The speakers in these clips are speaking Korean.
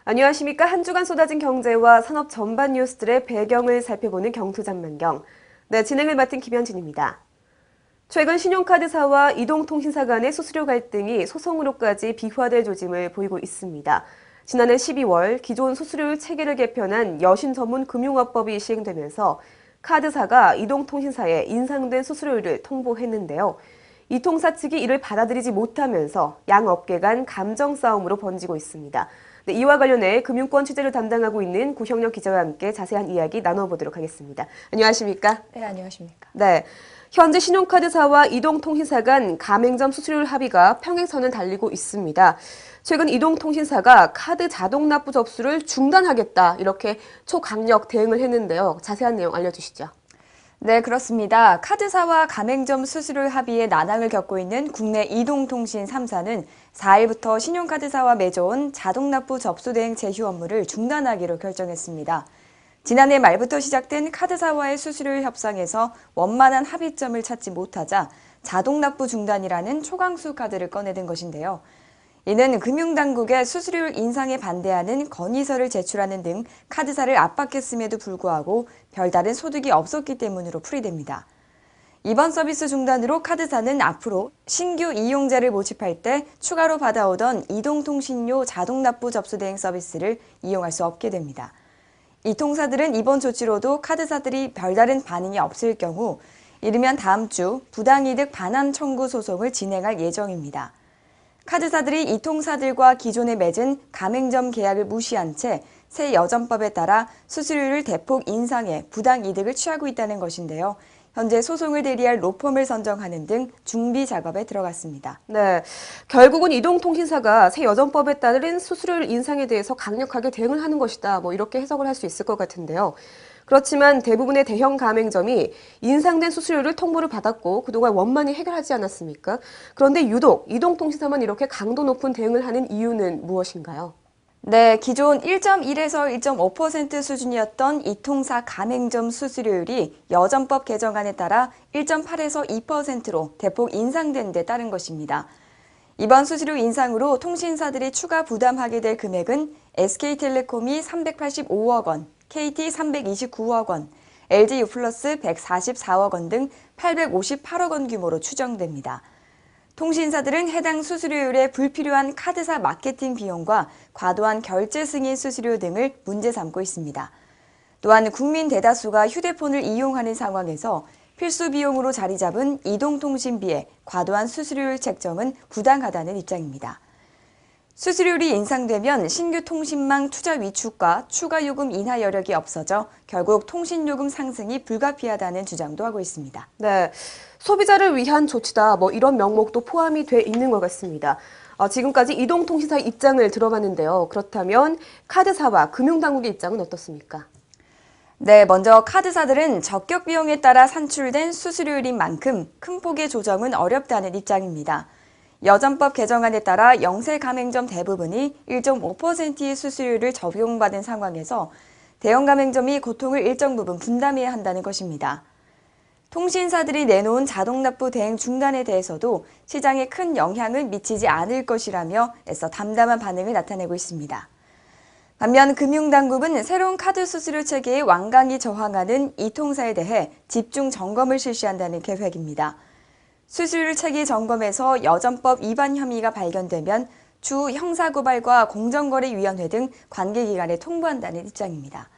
안녕하십니까. 한 주간 쏟아진 경제와 산업 전반 뉴스들의 배경을 살펴보는 경투장만경. 네, 진행을 맡은 김현진입니다. 최근 신용카드사와 이동통신사 간의 수수료 갈등이 소송으로까지 비화될 조짐을 보이고 있습니다. 지난해 12월 기존 수수료율 체계를 개편한 여신 전문 금융업법이 시행되면서 카드사가 이동통신사에 인상된 수수료율을 통보했는데요. 이통사 측이 이를 받아들이지 못하면서 양 업계 간 감정 싸움으로 번지고 있습니다. 네, 이와 관련해 금융권 취재를 담당하고 있는 구형렬 기자와 함께 자세한 이야기 나눠보도록 하겠습니다. 안녕하십니까? 네, 안녕하십니까? 네, 현재 신용카드사와 이동통신사 간 가맹점 수수료율 합의가 평행선을 달리고 있습니다. 최근 이동통신사가 카드 자동 납부 접수를 중단하겠다 이렇게 초강력 대응을 했는데요. 자세한 내용 알려주시죠. 네, 그렇습니다. 카드사와 가맹점 수수료율 합의에 난항을 겪고 있는 국내 이동통신 3사는 4일부터 신용카드사와 맺어온 자동납부 접수 대행 제휴 업무를 중단하기로 결정했습니다. 지난해 말부터 시작된 카드사와의 수수료율 협상에서 원만한 합의점을 찾지 못하자 자동납부 중단이라는 초강수 카드를 꺼내든 것인데요. 이는 금융당국의 수수료율 인상에 반대하는 건의서를 제출하는 등 카드사를 압박했음에도 불구하고 별다른 소득이 없었기 때문으로 풀이됩니다. 이번 서비스 중단으로 카드사는 앞으로 신규 이용자를 모집할 때 추가로 받아오던 이동통신료 자동납부 접수 대행 서비스를 이용할 수 없게 됩니다. 이 통사들은 이번 조치로도 카드사들이 별다른 반응이 없을 경우 이르면 다음 주 부당이득 반환 청구 소송을 진행할 예정입니다. 카드사들이 이 통사들과 기존에 맺은 가맹점 계약을 무시한 채 새 여전법에 따라 수수료율을 대폭 인상해 부당이득을 취하고 있다는 것인데요. 현재 소송을 대리할 로펌을 선정하는 등 준비 작업에 들어갔습니다. 네, 결국은 이동통신사가 새 여전법에 따른 수수료율 인상에 대해서 강력하게 대응을 하는 것이다. 이렇게 해석을 할 수 있을 것 같은데요. 그렇지만 대부분의 대형 가맹점이 인상된 수수료를 통보를 받았고 그동안 원만히 해결하지 않았습니까? 그런데 유독 이동통신사만 이렇게 강도 높은 대응을 하는 이유는 무엇인가요? 네, 기존 1.1에서 1.5% 수준이었던 이 통사 가맹점 수수료율이 여전법 개정안에 따라 1.8에서 2%로 대폭 인상된 데 따른 것입니다. 이번 수수료 인상으로 통신사들이 추가 부담하게 될 금액은 SK텔레콤이 385억 원, KT 329억 원, LGU 플러스 144억 원 등 858억 원 규모로 추정됩니다. 통신사들은 해당 수수료율에 불필요한 카드사 마케팅 비용과 과도한 결제 승인 수수료 등을 문제 삼고 있습니다. 또한 국민 대다수가 휴대폰을 이용하는 상황에서 필수 비용으로 자리 잡은 이동통신비에 과도한 수수료율 책정은 부당하다는 입장입니다. 수수료율이 인상되면 신규 통신망 투자 위축과 추가 요금 인하 여력이 없어져 결국 통신요금 상승이 불가피하다는 주장도 하고 있습니다. 네, 소비자를 위한 조치다 이런 명목도 포함이 돼 있는 것 같습니다. 지금까지 이동통신사의 입장을 들어봤는데요. 그렇다면 카드사와 금융당국의 입장은 어떻습니까? 네, 먼저 카드사들은 적격 비용에 따라 산출된 수수료율인 만큼 큰 폭의 조정은 어렵다는 입장입니다. 여전법 개정안에 따라 영세 가맹점 대부분이 1.5%의 수수료율을 적용받은 상황에서 대형 가맹점이 고통을 일정 부분 분담해야 한다는 것입니다. 통신사들이 내놓은 자동납부 대행 중단에 대해서도 시장에 큰 영향을 미치지 않을 것이라며 애써 담담한 반응을 나타내고 있습니다. 반면 금융당국은 새로운 카드 수수료 체계에 완강히 저항하는 이 통사에 대해 집중 점검을 실시한다는 계획입니다. 수수료율 체계 점검에서 여전법 위반 혐의가 발견되면 주 형사고발과 공정거래위원회 등 관계기관에 통보한다는 입장입니다.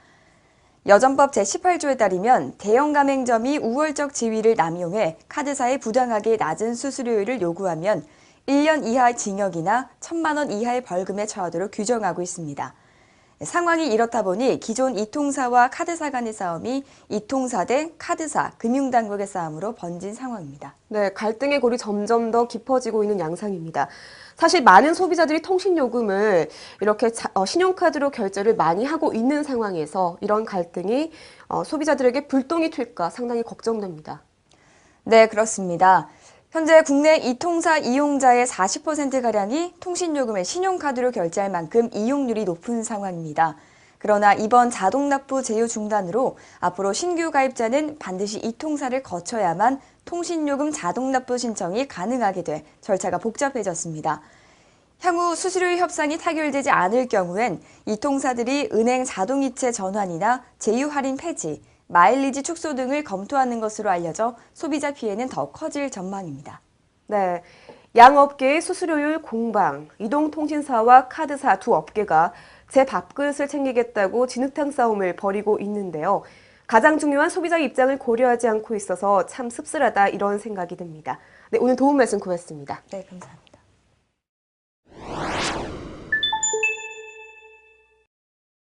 여전법 제18조에 따르면 대형 가맹점이 우월적 지위를 남용해 카드사에 부당하게 낮은 수수료율을 요구하면 1년 이하 징역이나 1,000만 원 이하의 벌금에 처하도록 규정하고 있습니다. 상황이 이렇다 보니 기존 이통사와 카드사 간의 싸움이 이통사 대 카드사, 금융당국의 싸움으로 번진 상황입니다. 네, 갈등의 골이 점점 더 깊어지고 있는 양상입니다. 사실 많은 소비자들이 통신요금을 이렇게 신용카드로 결제를 많이 하고 있는 상황에서 이런 갈등이 소비자들에게 불똥이 튈까 상당히 걱정됩니다. 네, 그렇습니다. 현재 국내 이통사 이용자의 40%가량이 통신요금을 신용카드로 결제할 만큼 이용률이 높은 상황입니다. 그러나 이번 자동납부 제휴 중단으로 앞으로 신규 가입자는 반드시 이 통사를 거쳐야만 통신요금 자동납부 신청이 가능하게 돼 절차가 복잡해졌습니다. 향후 수수료 협상이 타결되지 않을 경우엔 이 통사들이 은행 자동이체 전환이나 제휴 할인 폐지, 마일리지 축소 등을 검토하는 것으로 알려져 소비자 피해는 더 커질 전망입니다. 네, 양업계의 수수료율 공방, 이동통신사와 카드사 두 업계가 제 밥그릇을 챙기겠다고 진흙탕 싸움을 벌이고 있는데요. 가장 중요한 소비자 입장을 고려하지 않고 있어서 참 씁쓸하다 이런 생각이 듭니다. 네, 오늘 도움 말씀 고맙습니다. 네, 감사합니다.